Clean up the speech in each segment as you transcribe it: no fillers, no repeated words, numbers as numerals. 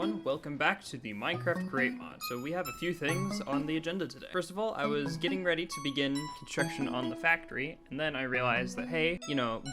everyone, welcome back to the Minecraft Create mod. So we have a few things on the agenda today. First of all, I was getting ready to begin construction on the factory, and then I realized that, hey,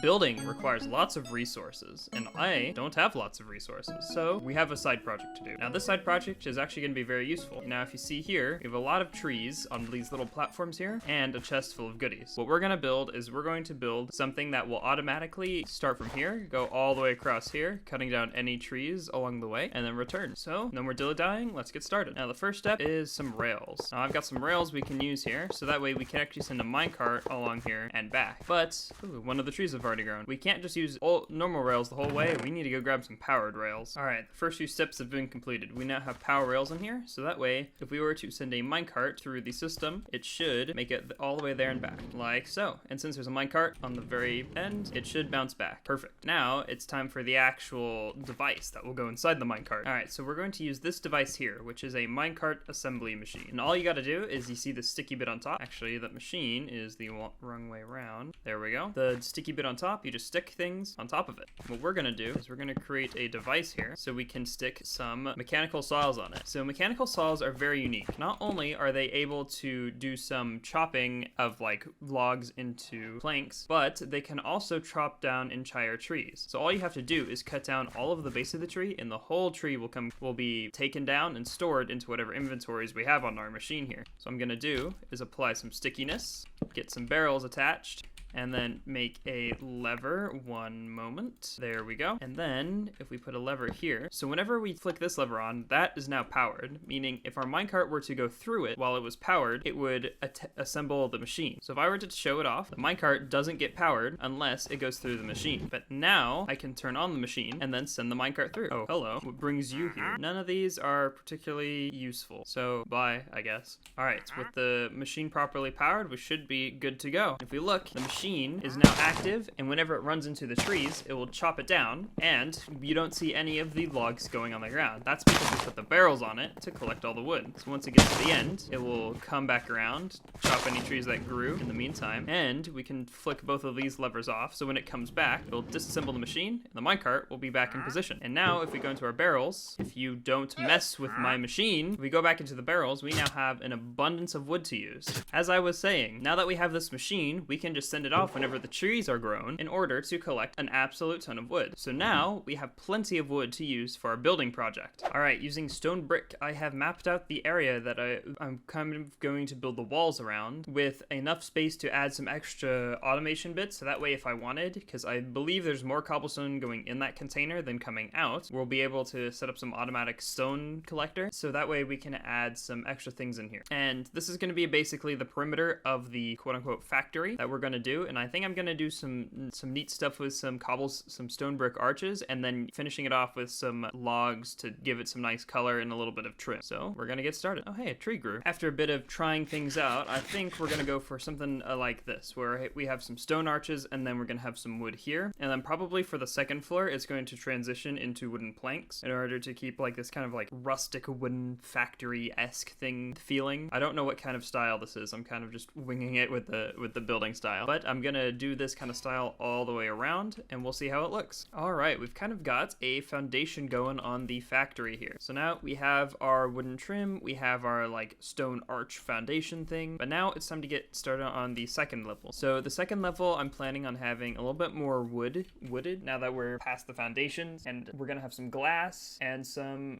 building requires lots of resources, and I don't have lots of resources, so we have a side project to do. Now this side project is actually going to be very useful. Now if you see here, we have a lot of trees on these little platforms here, and a chest full of goodies. What we're going to build is we're going to build something that will automatically start from here, go all the way across here, cutting down any trees along the way, and then return. So no more dilly-dallying, let's get started. Now the first step is some rails. Now I've got some rails we can use here, so that way we can actually send a minecart along here and back. But one of the trees have already grown. We can't just use normal rails the whole way. We need to go grab some powered rails. All right, the first few steps have been completed. We now have power rails in here, so that way if we were to send a minecart through the system, it should make it all the way there and back, like so. And since there's a minecart on the very end, it should bounce back. Perfect. Now it's time for the actual device that will go inside the minecart. All right, so we're going to use this device here, which is a minecart assembly machine. And all you got to do is you see the sticky bit on top. Actually, that machine is the wrong way around. There we go. The sticky bit on top, you just stick things on top of it. What we're going to do is we're going to create a device here so we can stick some mechanical saws on it. So mechanical saws are very unique. Not only are they able to do some chopping of like logs into planks, but they can also chop down entire trees. So all you have to do is cut down all of the base of the tree, and the whole tree will be taken down and stored into whatever inventories we have on our machine here. So what I'm gonna do is apply some stickiness, get some barrels attached, and then make a lever. One moment. There we go. And then if we put a lever here, so whenever we flick this lever on, that is now powered, meaning if our minecart were to go through it while it was powered, it would assemble the machine. So if I were to show it off, the minecart doesn't get powered unless it goes through the machine. But now I can turn on the machine and then send the minecart through. Oh, hello. What brings you here? None of these are particularly useful. So bye, I guess. All right, with the machine properly powered, we should be good to go. If we look, the machine is now active, and whenever it runs into the trees, it will chop it down, and you don't see any of the logs going on the ground. That's because we put the barrels on it to collect all the wood. So once it gets to the end, it will come back around, chop any trees that grew in the meantime, and we can flick both of these levers off, so when it comes back, it'll disassemble the machine, and the minecart will be back in position. And now, if we go into our barrels, if you don't mess with my machine, if we go back into the barrels, we now have an abundance of wood to use. As I was saying, now that we have this machine, we can just send it off whenever the trees are grown in order to collect an absolute ton of wood. So now we have plenty of wood to use for our building project. All right, using stone brick, I have mapped out the area that I'm kind of going to build the walls around with enough space to add some extra automation bits. So that way, if I wanted, because I believe there's more cobblestone going in that container than coming out, we'll be able to set up some automatic stone collector. So that way we can add some extra things in here. And this is going to be basically the perimeter of the quote unquote factory that we're going to do. And I think I'm gonna do some neat stuff with some cobbles, some stone brick arches, and then finishing it off with some logs to give it some nice color and a little bit of trim. So we're gonna get started. Oh hey, a tree grew. After a bit of trying things out, I think we're gonna go for something like this, where we have some stone arches, and then we're gonna have some wood here, and then probably for the second floor, it's going to transition into wooden planks in order to keep like this kind of like rustic wooden factory-esque thing feeling. I don't know what kind of style this is. I'm kind of just winging it with the building style, but I'm gonna do this kind of style all the way around, and we'll see how it looks. All right, we've kind of got a foundation going on the factory here. So now we have our wooden trim, we have our like stone arch foundation thing, but now it's time to get started on the second level. So the second level, I'm planning on having a little bit more wooded now that we're past the foundations, and we're gonna have some glass and some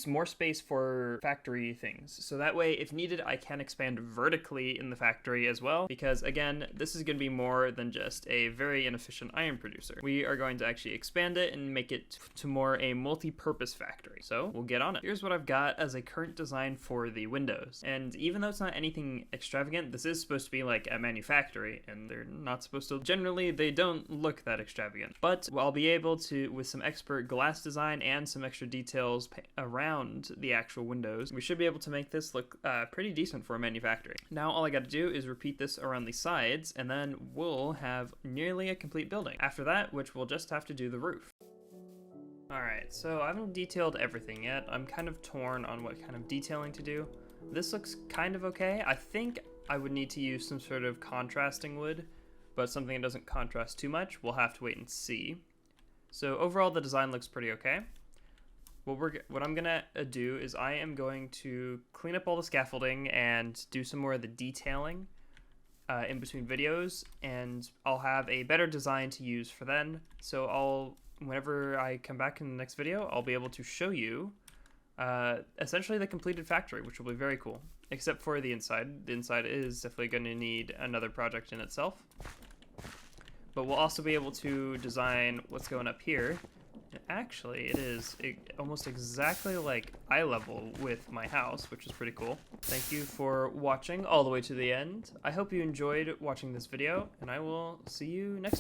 more space for factory things. So that way, if needed, I can expand vertically in the factory as well, because again, this is gonna be more than just a very inefficient iron producer. We are going to actually expand it and make it to more a multi-purpose factory. So we'll get on it. Here's what I've got as a current design for the windows. And even though it's not anything extravagant, this is supposed to be like a manufactory, and they're not supposed to, generally they don't look that extravagant. But I'll be able to, with some expert glass design and some extra details around the actual windows, we should be able to make this look pretty decent for a manufactory. Now all I got to do is repeat this around the sides, and then we'll have nearly a complete building. After that, which we'll just have to do the roof. Alright, so I haven't detailed everything yet. I'm kind of torn on what kind of detailing to do. This looks kind of okay. I think I would need to use some sort of contrasting wood, but something that doesn't contrast too much. We'll have to wait and see. So overall, the design looks pretty okay. what I'm gonna do is I am going to clean up all the scaffolding and do some more of the detailing in between videos, and I'll have a better design to use for then. So whenever I come back in the next video, I'll be able to show you essentially the completed factory, which will be very cool. Except for the inside. The inside is definitely going to need another project in itself. But we'll also be able to design what's going up here. And actually, it is almost exactly like eye level with my house, which is pretty cool. Thank you for watching all the way to the end. I hope you enjoyed watching this video, and I will see you next time.